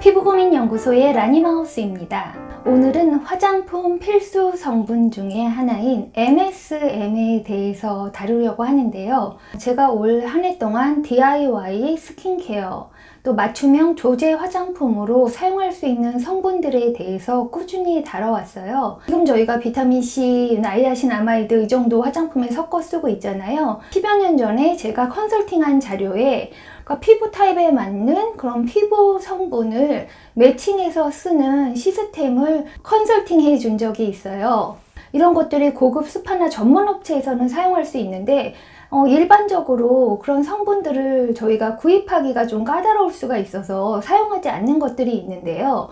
피부고민연구소의 라니마우스입니다. 오늘은 화장품 필수 성분 중에 하나인 MSM에 대해서 다루려고 하는데요. 제가 올 한 해 동안 DIY 스킨케어, 또 맞춤형 조제 화장품으로 사용할 수 있는 성분들에 대해서 꾸준히 다뤄왔어요. 지금 저희가 비타민C, 나이아신아마이드 이 정도 화장품에 섞어 쓰고 있잖아요. 10여 년 전에 제가 컨설팅한 자료에 피부 타입에 맞는 그런 피부 성분을 매칭해서 쓰는 시스템을 컨설팅해 준 적이 있어요. 이런 것들이 고급 스파나 전문 업체에서는 사용할 수 있는데 일반적으로 그런 성분들을 저희가 구입하기가 좀 까다로울 수가 있어서 사용하지 않는 것들이 있는데요.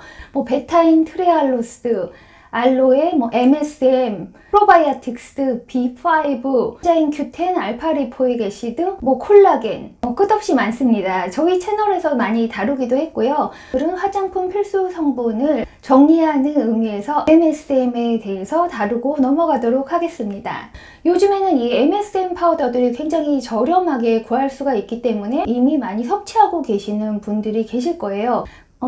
베타인 트레알로스, 알로에, MSM, 프로바이오틱스, B5, 자인 Q10, 알파리포익 애시드, 콜라겐, 끝없이 많습니다. 저희 채널에서 많이 다루기도 했고요. 그런 화장품 필수 성분을 정리하는 의미에서 MSM에 대해서 다루고 넘어가도록 하겠습니다. 요즘에는 이 MSM 파우더들이 굉장히 저렴하게 구할 수가 있기 때문에 이미 많이 섭취하고 계시는 분들이 계실 거예요.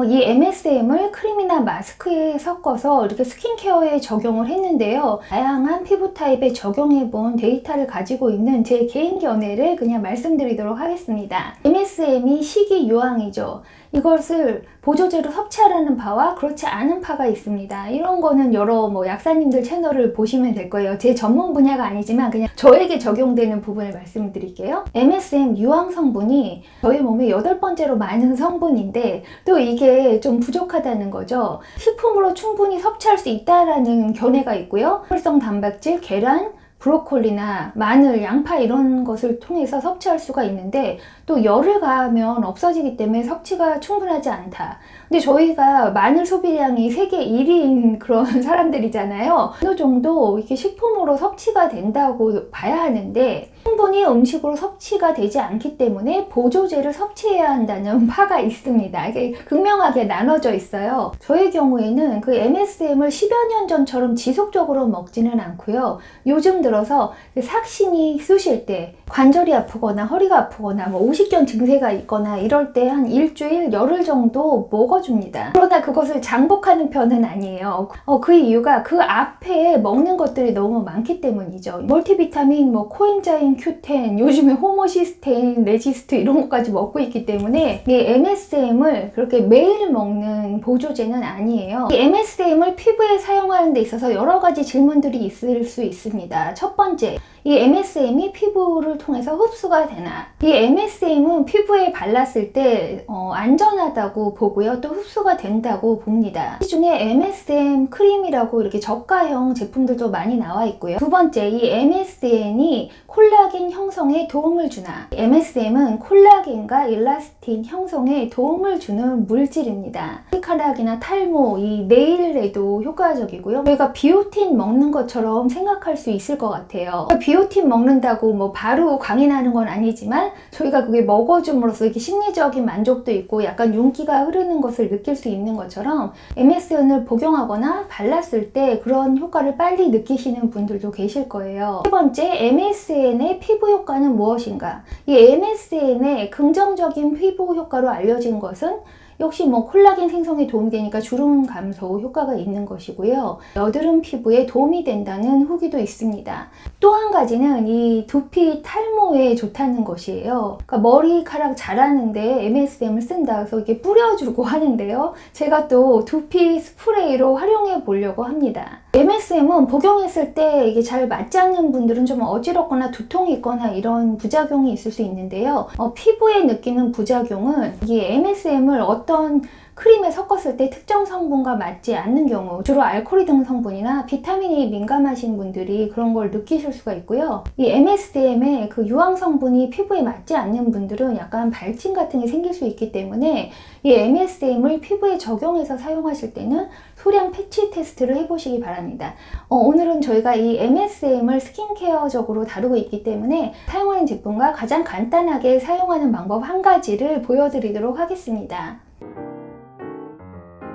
이 MSM을 크림이나 마스크에 섞어서 이렇게 스킨케어에 적용을 했는데요. 다양한 피부 타입에 적용해본 데이터를 가지고 있는 제 개인 견해를 그냥 말씀드리도록 하겠습니다. MSM이 식이유황이죠. 이것을 보조제로 섭취하라는 파와 그렇지 않은 파가 있습니다. 이런 거는 여러 약사님들 채널을 보시면 될 거예요. 제 전문 분야가 아니지만 그냥 저에게 적용되는 부분을 말씀드릴게요. MSM 유황 성분이 저희 몸에 8번째로 많은 성분인데 또 이게 좀 부족하다는 거죠. 식품으로 충분히 섭취할 수 있다라는 견해가 있고요. 활성 단백질, 계란, 브로콜리나 마늘, 양파 이런 것을 통해서 섭취할 수가 있는데 또 열을 가하면 없어지기 때문에 섭취가 충분하지 않다. 근데 저희가 마늘 소비량이 세계 1위인 그런 사람들이잖아요. 어느 정도 이렇게 식품으로 섭취가 된다고 봐야 하는데 충분히 음식으로 섭취가 되지 않기 때문에 보조제를 섭취해야 한다는 파가 있습니다. 이게 극명하게 나눠져 있어요. 저의 경우에는 그 MSM을 10여 년 전처럼 지속적으로 먹지는 않고요. 요즘 들어서 삭신이 쑤실 때 관절이 아프거나 허리가 아프거나 오십견 증세가 있거나 이럴 때 한 일주일, 열흘 정도 먹어줍니다. 그러나 그것을 장복하는 편은 아니에요. 그 이유가 그 앞에 먹는 것들이 너무 많기 때문이죠. 멀티비타민, 코엔자임 Q10, 요즘에 호모시스테인, 레지스트 이런 것까지 먹고 있기 때문에 이 MSM을 그렇게 매일 먹는 보조제는 아니에요. 이 MSM을 피부에 사용하는 데 있어서 여러 가지 질문들이 있을 수 있습니다. 첫 번째, 이 MSM이 피부를 통해서 흡수가 되나? 이 MSM은 피부에 발랐을 때 안전하다고 보고요. 또 흡수가 된다고 봅니다. 이 중에 MSM 크림이라고 이렇게 저가형 제품들도 많이 나와 있고요. 두 번째, 이 MSM이 콜라겐 형성에 도움을 주나? MSM은 콜라겐과 일라스틴 형성에 도움을 주는 물질입니다. 머리카락이나 탈모, 이 네일에도 효과적이고요. 저희가 비오틴 먹는 것처럼 생각할 수 있을 것 같아요. 비오틴 먹는다고 바로 광이 나는 건 아니지만 저희가 그게 먹어줌으로써 이렇게 심리적인 만족도 있고 약간 윤기가 흐르는 것을 느낄 수 있는 것처럼 MSM을 복용하거나 발랐을 때 그런 효과를 빨리 느끼시는 분들도 계실 거예요. 세 번째, MSN의 피부 효과는 무엇인가? 이 MSN의 긍정적인 피부 효과로 알려진 것은 역시 콜라겐 생성에 도움이 되니까 주름 감소 효과가 있는 것이고요. 여드름 피부에 도움이 된다는 후기도 있습니다. 또 한 가지는 이 두피 탈모에 좋다는 것이에요. 그러니까 머리카락 자라는데 MSM을 쓴다 해서 이게 뿌려주고 하는데요. 제가 또 두피 스프레이로 활용해 보려고 합니다. MSM은 복용했을 때 이게 잘 맞지 않는 분들은 좀 어지럽거나 두통이 있거나 이런 부작용이 있을 수 있는데요. 피부에 느끼는 부작용은 이 MSM을 어떤 크림에 섞었을 때 특정 성분과 맞지 않는 경우, 주로 알코올 등 성분이나 비타민이 민감하신 분들이 그런 걸 느끼실 수가 있고요. 이 MSM의 그 유황 성분이 피부에 맞지 않는 분들은 약간 발진 같은 게 생길 수 있기 때문에 이 MSM을 피부에 적용해서 사용하실 때는 소량 패치 테스트를 해보시기 바랍니다. 오늘은 저희가 이 MSM을 스킨케어적으로 다루고 있기 때문에 사용하는 제품과 가장 간단하게 사용하는 방법 한 가지를 보여드리도록 하겠습니다.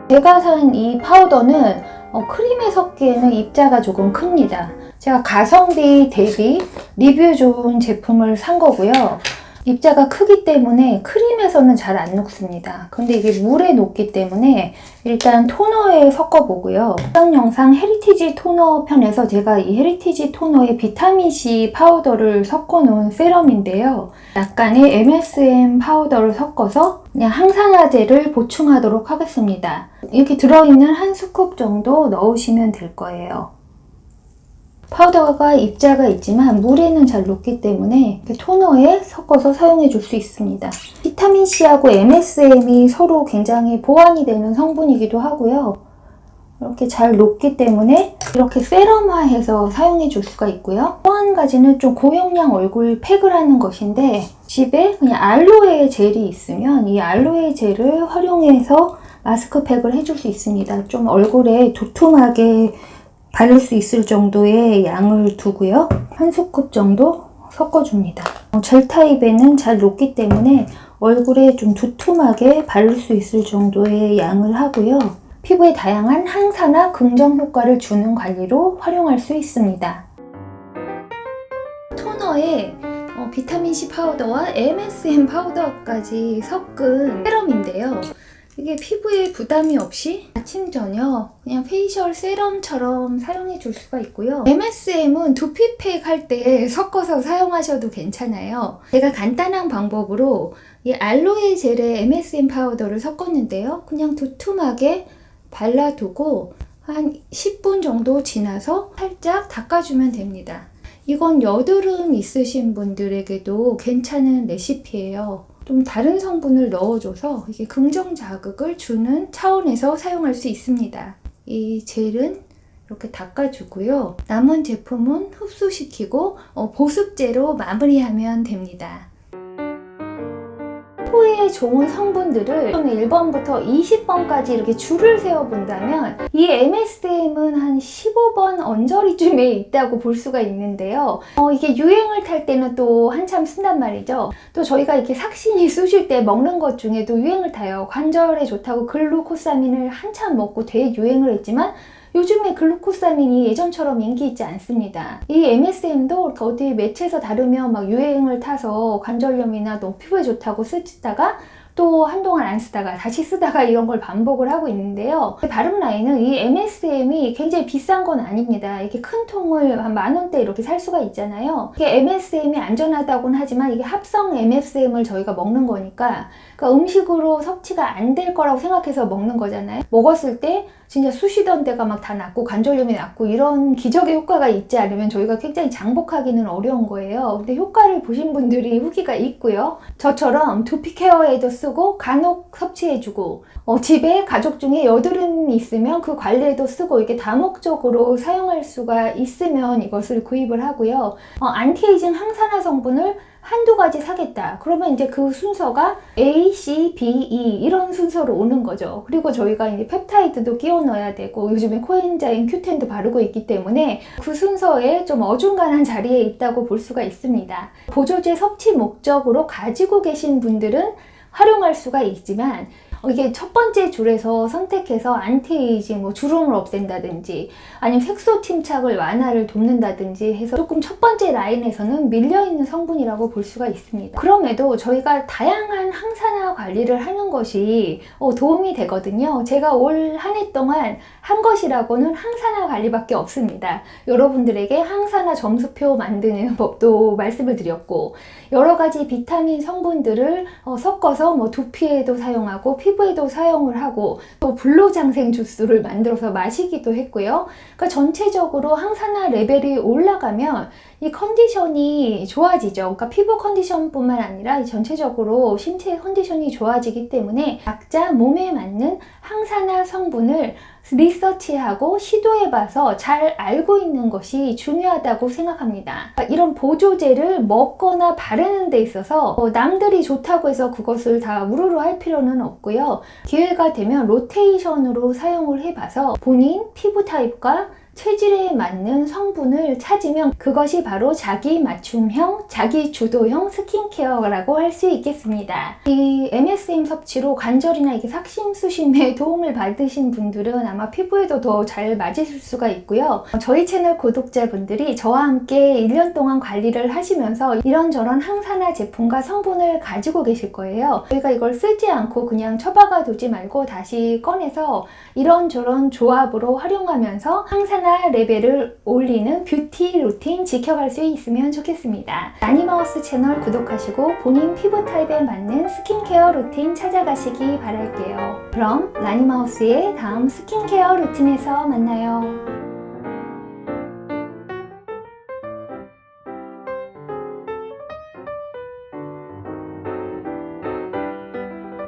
제가 산 이 파우더는 크림에 섞기에는 입자가 조금 큽니다. 제가 가성비 대비 리뷰 좋은 제품을 산 거고요. 입자가 크기 때문에 크림에서는 잘 안 녹습니다. 근데 이게 물에 녹기 때문에 일단 토너에 섞어보고요. 이번 영상 헤리티지 토너 편에서 제가 이 헤리티지 토너에 비타민C 파우더를 섞어 놓은 세럼인데요. 약간의 MSM 파우더를 섞어서 그냥 항산화제를 보충하도록 하겠습니다. 이렇게 들어있는 한 스쿱 정도 넣으시면 될 거예요. 파우더가 입자가 있지만 물에는 잘 녹기 때문에 토너에 섞어서 사용해 줄 수 있습니다. 비타민C하고 MSM이 서로 굉장히 보완이 되는 성분이기도 하고요. 이렇게 잘 녹기 때문에 이렇게 세럼화해서 사용해 줄 수가 있고요. 또 한 가지는 좀 고용량 얼굴 팩을 하는 것인데 집에 그냥 알로에 젤이 있으면 이 알로에 젤을 활용해서 마스크팩을 해줄 수 있습니다. 좀 얼굴에 도톰하게 바를 수 있을 정도의 양을 두고요. 한 스쿱 정도 섞어줍니다. 젤 타입에는 잘 녹기 때문에 얼굴에 좀 두툼하게 바를 수 있을 정도의 양을 하고요. 피부에 다양한 항산화 긍정 효과를 주는 관리로 활용할 수 있습니다. 토너에 비타민C 파우더와 MSM 파우더까지 섞은 세럼인데요. 이게 피부에 부담이 없이 아침 저녁 그냥 페이셜 세럼처럼 사용해 줄 수가 있고요. MSM은 두피팩 할 때 섞어서 사용하셔도 괜찮아요. 제가 간단한 방법으로 이 알로에 젤에 MSM 파우더를 섞었는데요. 그냥 두툼하게 발라두고 한 10분 정도 지나서 살짝 닦아주면 됩니다. 이건 여드름 있으신 분들에게도 괜찮은 레시피예요. 좀 다른 성분을 넣어줘서 이게 긍정 자극을 주는 차원에서 사용할 수 있습니다. 이 젤은 이렇게 닦아주고요. 남은 제품은 흡수시키고 보습제로 마무리하면 됩니다. 피부에 좋은 성분들을 1번부터 20번까지 이렇게 줄을 세워 본다면 이 MSM은 한 15번 언저리쯤에 있다고 볼 수가 있는데요. 이게 유행을 탈 때는 또 한참 쓴단 말이죠. 또 저희가 이렇게 삭신이 쑤실 때 먹는 것 중에도 유행을 타요. 관절에 좋다고 글루코사민을 한참 먹고 대유행을 했지만 요즘에 글루코사민이 예전처럼 인기 있지 않습니다. 이 MSM도 어디 매체에서 다루면 막 유행을 타서 관절염이나 또 피부에 좋다고 쓰다가 또 한동안 안 쓰다가 다시 쓰다가 이런 걸 반복을 하고 있는데요. 바른 라인은 이 MSM이 굉장히 비싼 건 아닙니다. 이렇게 큰 통을 한 10,000원대 이렇게 살 수가 있잖아요. 이게 MSM이 안전하다고는 하지만 이게 합성 MSM을 저희가 먹는 거니까 그러니까 음식으로 섭취가 안 될 거라고 생각해서 먹는 거잖아요. 먹었을 때 진짜 쑤시던 데가 막 다 낫고 관절염이 낫고 이런 기적의 효과가 있지 않으면 저희가 굉장히 장복하기는 어려운 거예요. 근데 효과를 보신 분들이 후기가 있고요. 저처럼 두피 케어에도 쓰고 간혹 섭취해주고 집에 가족 중에 여드름이 있으면 그 관리에도 쓰고 이게 다목적으로 사용할 수가 있으면 이것을 구입을 하고요. 안티에이징 항산화 성분을 한두 가지 사겠다. 그러면 이제 그 순서가 A, C, B, E 이런 순서로 오는 거죠. 그리고 저희가 이제 펩타이드도 끼워 넣어야 되고 요즘에 코엔자임 Q10도 바르고 있기 때문에 그 순서에 좀 어중간한 자리에 있다고 볼 수가 있습니다. 보조제 섭취 목적으로 가지고 계신 분들은 활용할 수가 있지만 이게 첫 번째 줄에서 선택해서 안티에이징, 주름을 없앤다든지 아니면 색소 침착을 완화를 돕는다든지 해서 조금 첫 번째 라인에서는 밀려있는 성분이라고 볼 수가 있습니다. 그럼에도 저희가 다양한 항산화 관리를 하는 것이 도움이 되거든요. 제가 올 한 해 동안 한 것이라고는 항산화 관리밖에 없습니다. 여러분들에게 항산화 점수표 만드는 법도 말씀을 드렸고 여러 가지 비타민 성분들을 섞어서 두피에도 사용하고 피부에도 사용을 하고 또 불로장생 주스를 만들어서 마시기도 했고요. 그러니까 전체적으로 항산화 레벨이 올라가면 이 컨디션이 좋아지죠. 그러니까 피부 컨디션뿐만 아니라 전체적으로 신체 컨디션이 좋아지기 때문에 각자 몸에 맞는 항산화 성분을 리서치하고 시도해봐서 잘 알고 있는 것이 중요하다고 생각합니다. 이런 보조제를 먹거나 바르는 데 있어서 남들이 좋다고 해서 그것을 다 우르르 할 필요는 없고요. 기회가 되면 로테이션으로 사용을 해봐서 본인 피부 타입과 체질에 맞는 성분을 찾으면 그것이 바로 자기 맞춤형, 자기 주도형 스킨케어라고 할 수 있겠습니다. 이 MSM 섭취로 관절이나 이게 삭심, 수심에 도움을 받으신 분들은 아마 피부에도 더 잘 맞으실 수가 있고요. 저희 채널 구독자분들이 저와 함께 1년 동안 관리를 하시면서 이런저런 항산화 제품과 성분을 가지고 계실 거예요. 저희가 이걸 쓰지 않고 그냥 처박아 두지 말고 다시 꺼내서 이런저런 조합으로 활용하면서 항산화 레벨을 올리는 뷰티 루틴 지켜갈 수 있으면 좋겠습니다. 라니마우스 채널 구독하시고 본인 피부 타입에 맞는 스킨케어 루틴 찾아가시기 바랄게요. 그럼 라니마우스의 다음 스킨케어 루틴에서 만나요.